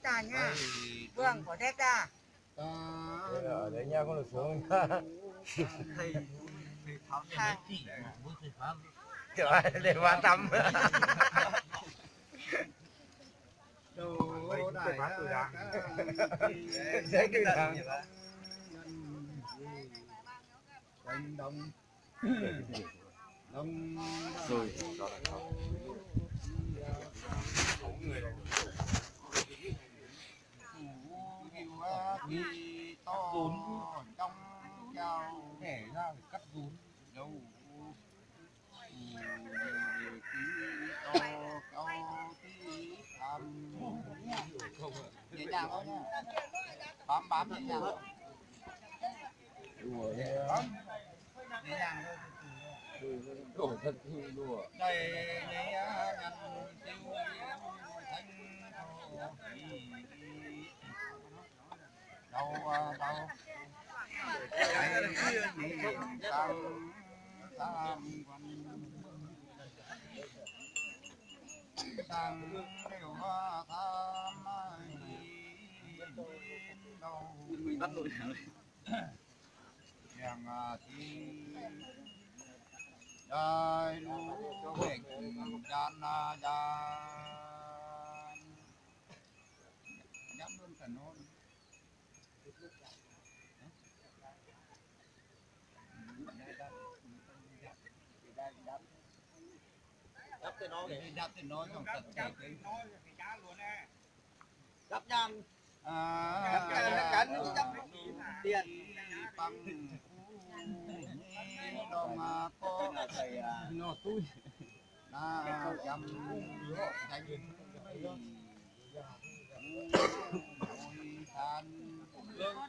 ra nha. Vương có dép ra. Ở đấy nha, con được xuống. Thầy tháo chỉ Kiểu để vào tắm. đồ đại Đấy cái là quanh đông đông rồi to vốn trong chào để ra phải cắt vốn đâu to cao tí làm dễ dàng thôi nha bám dễ dàng thôi đùa bám dễ dàng thôi đổ thật đùa đây nhé ngăn tiêu thanh thổ đâu đâu đây sang sang sang điều tham đâu bắt đội hàng chi đại lũ bệnh gian gian nhắm luôn thần hồn đắp cái nó trong tận cái đắp nhăn cắn tiền bằng đồng có nó tôi là chăm thành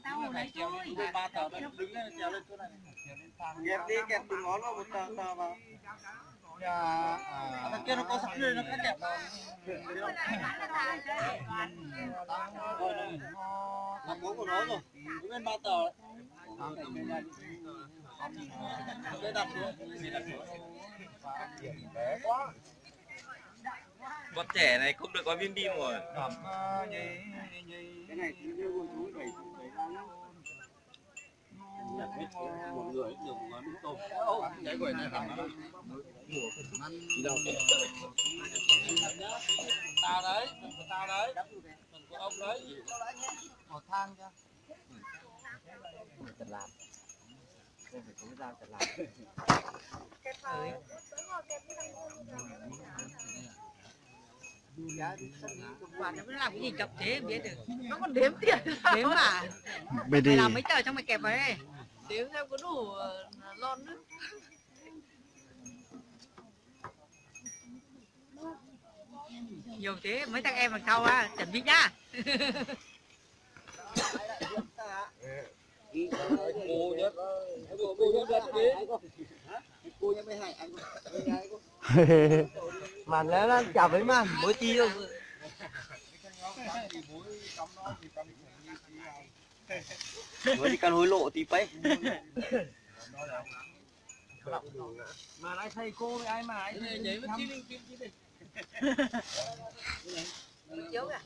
Tao lấy thôi. 3 tờ đứng trèo lên chỗ này kẹp đi kẹp từng ngón vào một tờ vào thằng kia nó có sẵn rồi nó cắt đẹp thằng bố của nó rồi đứng lên 3 tờ đây đặt xuống bé quá con trẻ này không được có viên bi rồi. cái này chú đẩy một người dùng món tôm cái quầy này làm tao đấy tao đấy mình của ông đấy một thang cho Chật làm đây phải có dao chật làm Quản nó làm cái gì chậm thế em biết được. Nó còn đếm tiền. Đếm mà. Mày Mày làm mấy tờ trong mày kẹp vào đây. Đếm xem có đủ lon nữa. Nhiều thế mấy thằng em đằng sau à, chuẩn bị nhá. cô nhất cô nhất mới hay anh màn nó chả với màn mỗi tí đâu mới đi căn hối lộ tí mấy mà ai thầy cô với ai mà ai nhảy mất chi đi Chiếu kìa.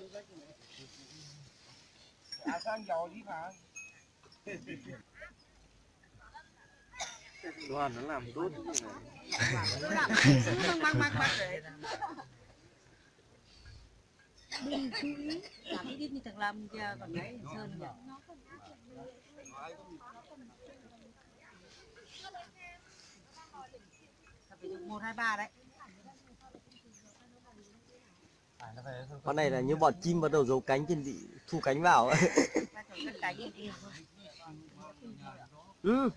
sang giò đi mà Đoàn nó làm tốt như này. Mang để. Đừng chú ý. Làm ít như thằng Lâm kia còn đấy Sơn nhỉ. Phải dùng 1, 2, 3 đấy. Con này là như bọn chim bắt đầu giấu cánh trên bị thu cánh vào. Ừ.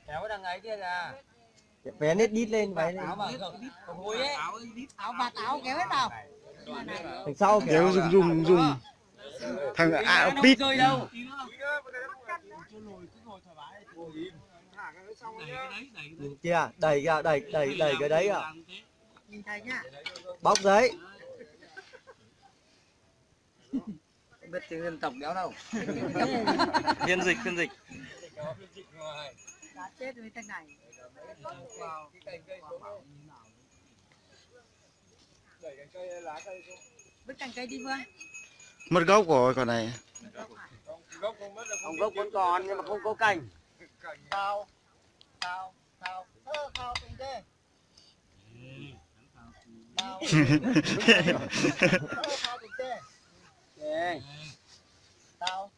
kéo cái đằng ấy kia kìa Vé nét đít lên váy lên. áo mà hối ấy Áo bạt áo kéo hết vào. Đằng sau kéo dùng thằng pít rơi đâu kia đẩy ra đẩy cái đấy à. Nhìn thấy nhá. Bóc giấy. không biết tiếng dân tộc đéo đâu Phiên dịch Đã chết với thằng này. Vứt cành cây đi Vương. Mất gốc rồi con này. Không gốc vẫn còn nhưng mà không có cành. Thao tùng chê. Thao tùng chê. Thao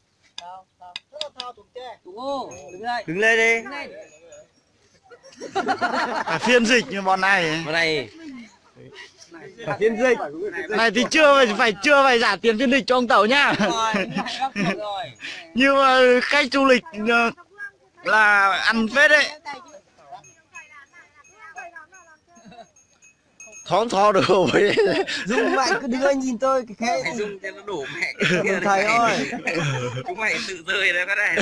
tùng chê. Tùng ô, đứng lên đi. Phải phiên dịch như bọn này. Bọn này phải phiên dịch. Này thì chưa phải trả tiền phiên dịch cho ông Tẩu nhá. Nhưng mà khách du lịch là ăn phết đấy. Thó được rồi. Dung mày cứ đứng anh nhìn tôi cái khe. Mày dùng cho nó đổ mẹ Thầy ơi. chúng mày tự rơi đấy cái này.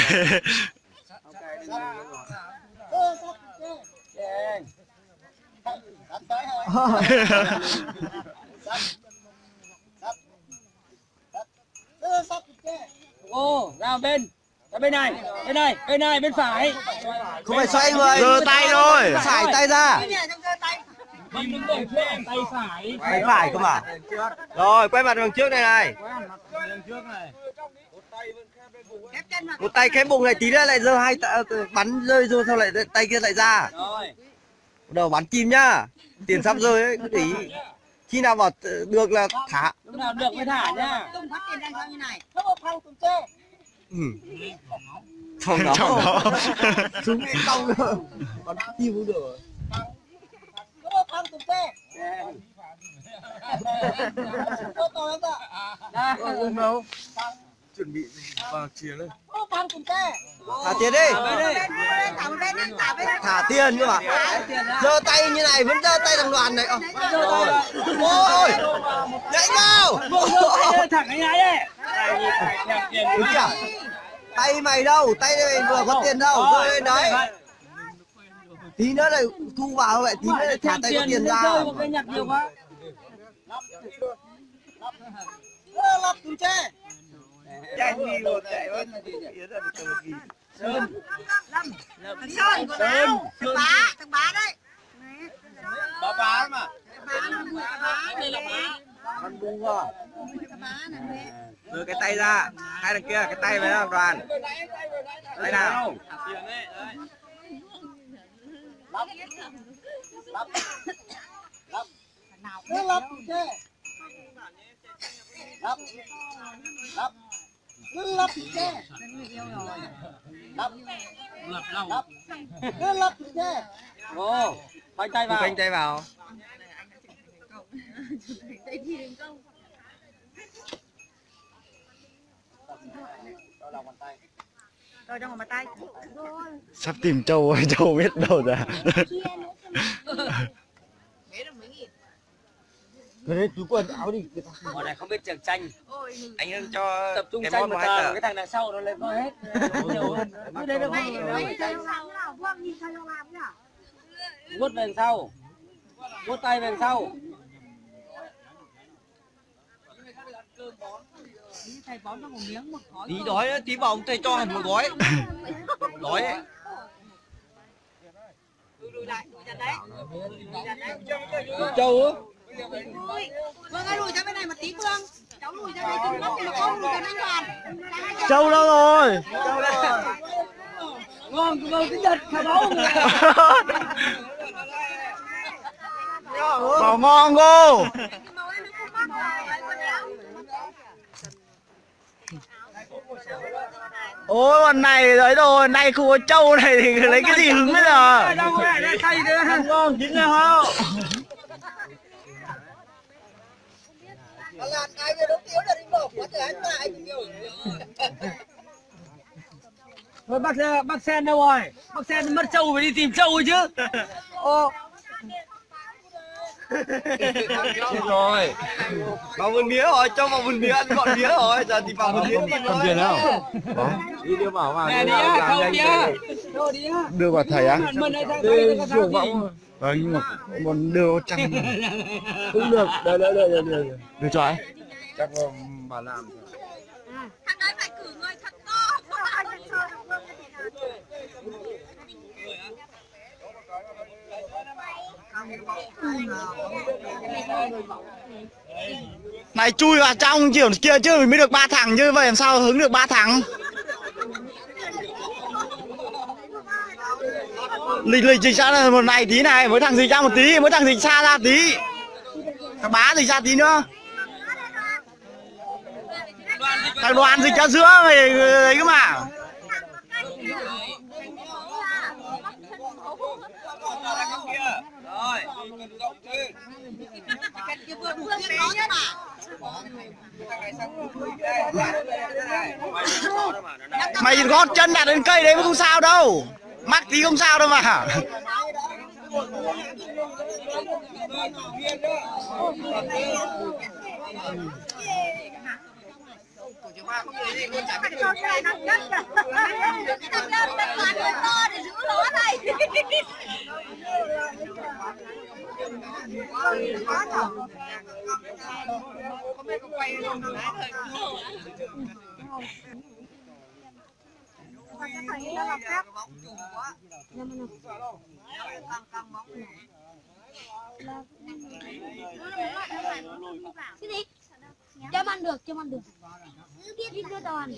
Ô, ra bên này, bên phải. Không phải xoay người. Giơ tay thôi. Phải tay ra. Tay phải. Tay phải cơ mà. Rồi, quay mặt đằng trước này này. Một tay khép bụng này tí nữa lại giơ hai bắn rơi rồi sau lại tay kia lại ra. Đầu bắn chim nhá. Tiền sắp rơi ấy, cứ để ý. Khi nào vào được là thả. Lúc nào được mới thả nhá. Tung phát tiền đang sao như này. Trong đó. Trong đó. Súng cái cong nữa. Bắn chim cũng được. Chuẩn bị vào chia lên. Thả tiền đi. Thả tiền cơ mà. Giơ tay như này vẫn giơ tay thằng Đoàn này. Ôi. Nhảy cao. Thẳng cái nhái đấy. Đúng chưa? Tay mày đâu? Tay mày vừa có tiền đâu? Giơ lên đấy. Tí nữa lại thu vào vậy, tí nữa lại thả tay có tiền ra. Cái nhặt nhiều quá. Lắp tùm chê. Chạy đi rồi, chạy ơi. Sơn, thằng bá đấy. Bá mà. Đây là bá. Con bung à? Đưa cái tay ra, hai đằng kia cái tay với thằng Đoàn. Tay nào? Lắp tùm chê. Lắp tùm chê. Lắp tùm chê. Ồ, khoanh tay vào. Khoanh tay vào. Rồi trong bàn tay. Sắp tìm Châu ơi, Châu biết đâu ra. Đấy, túi quần áo đi. Bọn này không biết trượt tranh. Anh ưng cho Tập trung cái tranh món một của hai tờ, tờ. cái thằng đằng sau nó lên coi hết. Nhiều hơn. Cái đây đâu có. Vuốt về đằng sau. Vuốt tay về đằng sau. Thầy bón cho một miếng một gói. Tí đói nữa, tí vào ông thầy cho hẳn một gói. Đói ấy. Lùi lại, lùi ra đấy. Châu á. Vương ơi lùi ra bên này một tí Vương. Cháu lùi ra đây chung góc nhưng mà con lùi ra anh Đoàn. Châu đâu rồi? Ngon cứ vâng cái giật khả báu. Bảo ngon cô. Ôi con này đấy rồi, này không có Châu này thì lấy cái gì hứng bây giờ? Đâu lại ra tay nữa. Ngon chính là không? Là ai về đống tiếu là đi bọc, có thể anh lại nhiều. Thôi bác Sen đâu rồi? Bác Sen mất Châu phải đi tìm Châu chứ. Ô. Rồi. Vào vườn mía rồi, cho vào vườn mía ăn gọn mía rồi, giờ thì vào vườn mía tìm thôi. Tiền không? Đi đưa bảo vào. Nè đi á, không đi á. Đâu đi á. Đưa vào thầy á? Đưa Chuồng võng. Nhưng mà còn đưa chăng cũng được. Đây. Đưa cho ai? Chắc bà làm. Thằng ấy phải cử người thật to. Này chui vào trong kiểu kia chứ mới được 3 thằng, như vậy làm sao hứng được 3 thằng. Lịch dịch ra một này tí này, mỗi thằng dịch ra một tí, mỗi thằng dịch xa ra tí. Thằng bá dịch ra tí nữa. Thằng Đoàn dịch ra giữa này ấy cơ mà. Mày gót chân đặt lên cây đấy mà không sao đâu. Mắc tí không sao đâu mà. Cái gì? Châm ăn được, châm ăn được. Biết đi đưa đòn.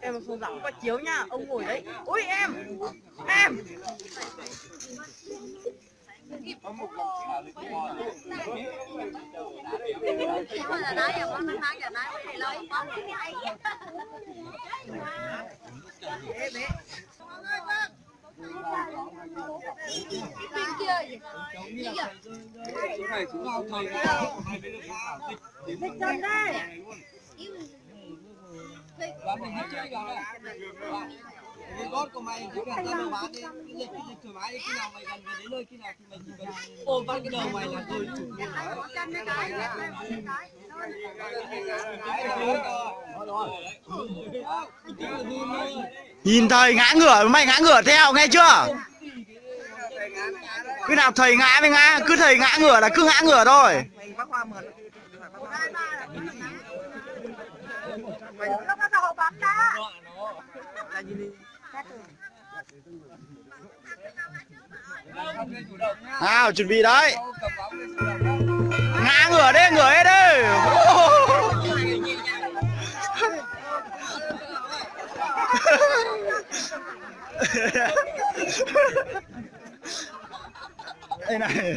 Em xuống dõng qua chiếu nha, ông ngồi đấy. Ui em. Con của mày cứ gần ra đầu bán đi, cái dịch thoải mái đi, khi nào mày gần về đến nơi, khi nào thì mày chỉ cần ôm vào cái đầu mày là rồi chủ luôn. Nhìn thầy ngã ngửa, mày ngã ngửa theo nghe chưa? Cứ nào thầy ngã mới ngã, cứ thầy ngã ngửa là cứ ngã ngửa thôi. Nào chuẩn bị đấy. Ngã ngửa đi, ngửa hết đi. Đây này.